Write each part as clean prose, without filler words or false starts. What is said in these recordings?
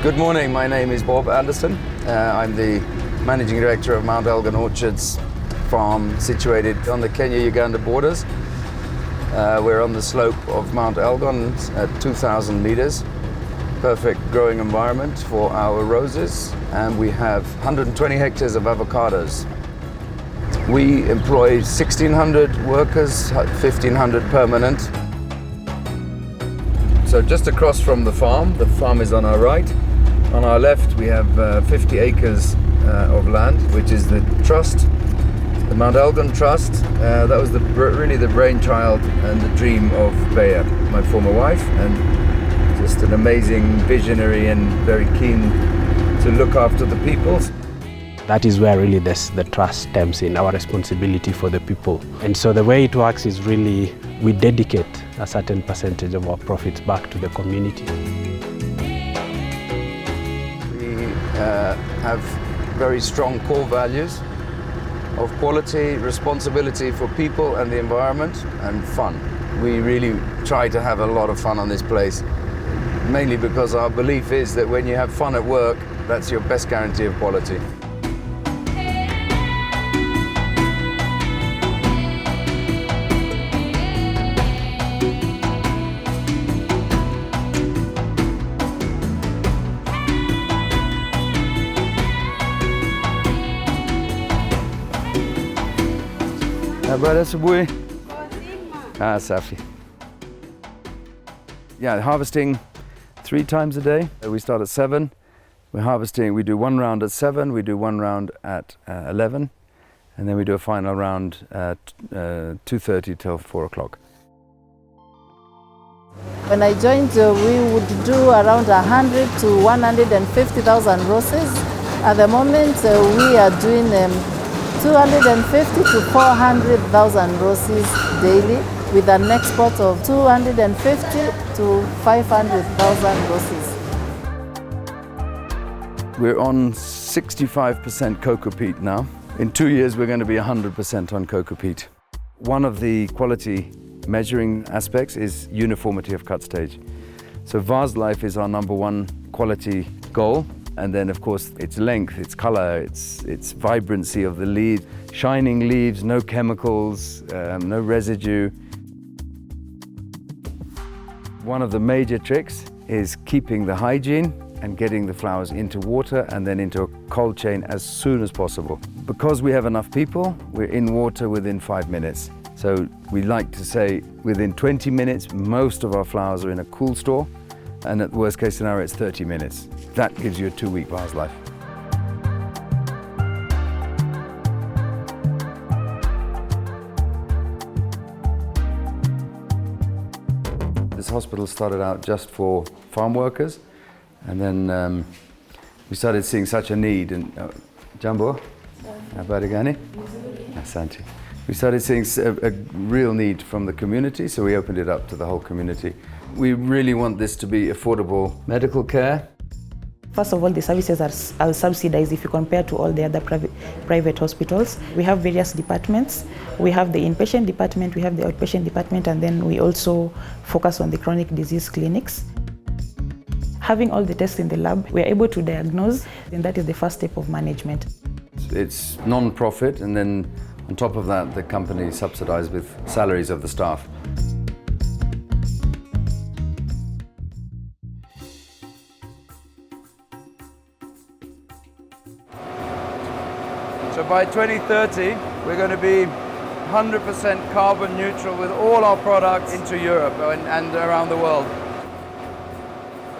Good morning, my name is Bob Anderson. I'm the Managing Director of Mount Elgon Orchards farm situated on the Kenya-Uganda borders. We're on the slope of Mount Elgon at 2,000 meters. Perfect growing environment for our roses, and we have 120 hectares of avocados. We employ 1,600 workers, 1,500 permanent. So just across from the farm is on our right. On our left we have 50 acres of land, which is the trust, the Mount Elgon Trust. That was really the brainchild and the dream of Bea, my former wife, and just an amazing visionary and very keen to look after the people. That is where really the trust stems in, our responsibility for the people. And so the way it works is really we dedicate a certain percentage of our profits back to the community. We have very strong core values of quality, responsibility for people and the environment, and fun. We really try to have a lot of fun on this place, mainly because our belief is that when you have fun at work, that's your best guarantee of quality. Habari asubuhi. Safi. Yeah, harvesting 3 times a day. We start at 7. We do 1 round at 7, we do 1 round at 11, and then we do a final round at 2:30 till 4 o'clock. When I joined, we would do around 100 to 150,000 roses. At the moment, we are doing 250 to 400,000 roses daily, with an export of 250 to 500,000 roses. We're on 65% cocoa peat now. In 2 years, we're going to be 100% on cocoa peat. One of the quality measuring aspects is uniformity of cut stage. So vase life is our #1 quality goal. And then, of course, its length, its color, its vibrancy of the leaf, shining leaves, no chemicals, no residue. One of the major tricks is keeping the hygiene and getting the flowers into water and then into a cold chain as soon as possible. Because we have enough people, we're in water within 5 minutes. So we like to say within 20 minutes, most of our flowers are in a cool store, and at the worst case scenario, it's 30 minutes. That gives you a 2-week vase life. This hospital started out just for farm workers, and then we started seeing such a need. And Jambo, habari gani? Asante. We started seeing a real need from the community, so we opened it up to the whole community. We really want this to be affordable medical care. First of all, the services are subsidized if you compare to all the other private hospitals. We have various departments. We have the inpatient department, we have the outpatient department, and then we also focus on the chronic disease clinics. Having all the tests in the lab, we are able to diagnose, and that is the first step of management. It's non-profit, and then on top of that, the company is subsidized with salaries of the staff. So by 2030, we're going to be 100% carbon neutral with all our products into Europe and around the world.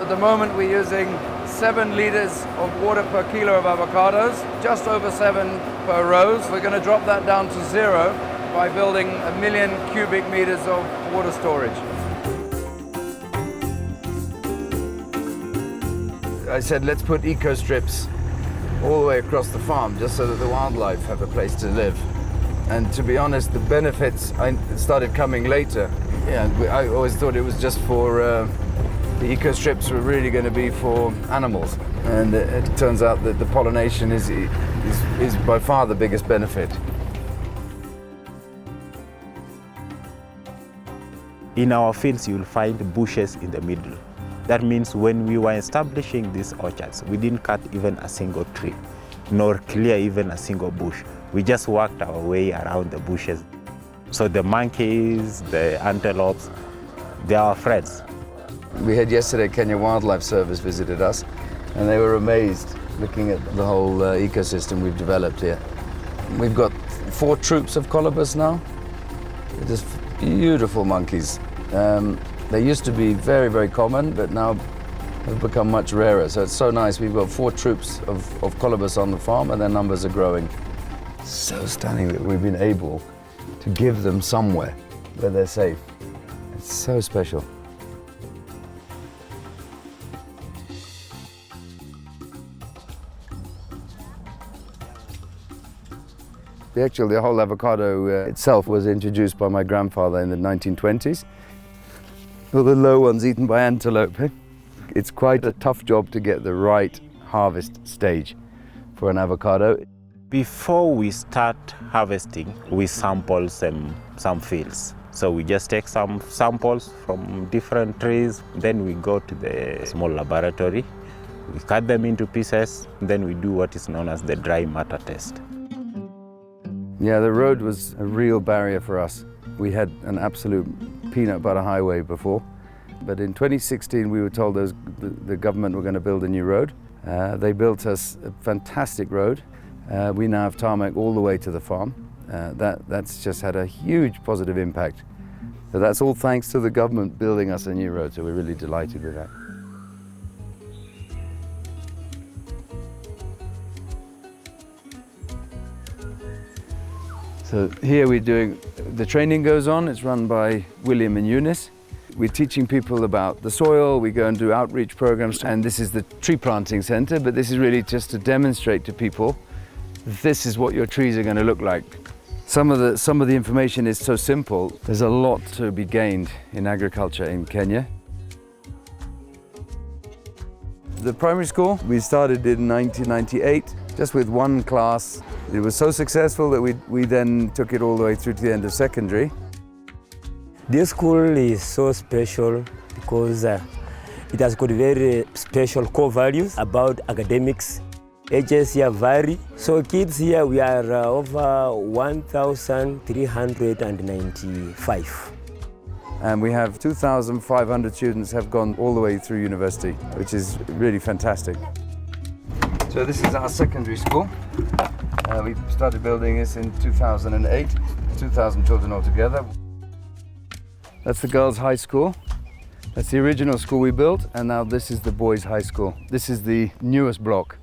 At the moment, we're using 7 liters of water per kilo of avocados, just over 7 per rose. We're going to drop that down to 0 by building 1 million cubic meters of water storage. I said, let's put eco strips all the way across the farm, just so that the wildlife have a place to live. And to be honest, the benefits started coming later. Yeah, I always thought it was just for, the eco strips were really going to be for animals. And it turns out that the pollination is by far the biggest benefit. In our fields, you will find bushes in the middle. That means when we were establishing these orchards, we didn't cut even a single tree, nor clear even a single bush. We just worked our way around the bushes. So the monkeys, the antelopes, they are our friends. We had yesterday Kenya Wildlife Service visited us, and they were amazed looking at the whole ecosystem we've developed here. We've got 4 troops of colobus now. They're just beautiful monkeys. They used to be very, very common, but now have become much rarer. So it's so nice. We've got 4 troops of colobus on the farm, and their numbers are growing. So stunning that we've been able to give them somewhere where they're safe. It's so special. The whole avocado itself was introduced by my grandfather in the 1920s. All the low ones eaten by antelope. It's quite a tough job to get the right harvest stage for an avocado. Before we start harvesting, we sample some fields. So we just take some samples from different trees, then we go to the small laboratory, we cut them into pieces, then we do what is known as the dry matter test. Yeah, the road was a real barrier for us. We had an absolute peanut butter highway before, but in 2016 we were told the government were going to build a new road. They built us a fantastic road. We now have tarmac all the way to the farm. That's just had a huge positive impact. So that's all thanks to the government building us a new road, so we're really delighted with that. So here we're doing, the training goes on, it's run by William and Eunice. We're teaching people about the soil, we go and do outreach programs, and this is the tree planting center, but this is really just to demonstrate to people this is what your trees are going to look like. Some of the information is so simple. There's a lot to be gained in agriculture in Kenya. The primary school, we started in 1998, just with one class. It was so successful that we then took it all the way through to the end of secondary. This school is so special because it has got very special core values about academics. Ages here vary. So kids here, we are over 1,395. And we have 2,500 students have gone all the way through university, which is really fantastic. So this is our secondary school. We started building this in 2008, 2,000 children altogether. That's the girls' high school. That's the original school we built, and now this is the boys' high school. This is the newest block.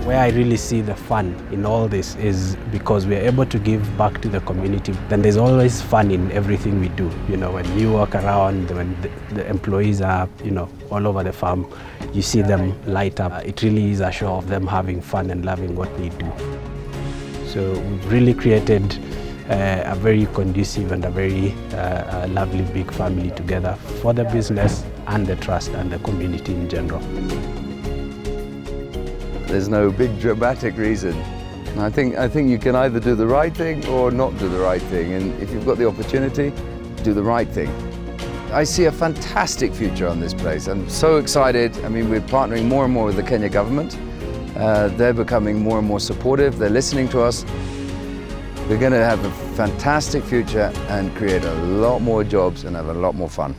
Where I really see the fun in all this is because we are able to give back to the community. Then there's always fun in everything we do. You know, when you walk around, when the employees are, you know, all over the farm, you see them light up. It really is a show of them having fun and loving what they do. So we've really created a very conducive and a very lovely big family together for the business and the trust and the community in general. There's no big dramatic reason. I think you can either do the right thing or not do the right thing, and if you've got the opportunity, do the right thing. I see a fantastic future on this place. I'm so excited. I mean, we're partnering more and more with the Kenya government. They're becoming more and more supportive. They're listening to us. We're going to have a fantastic future and create a lot more jobs and have a lot more fun.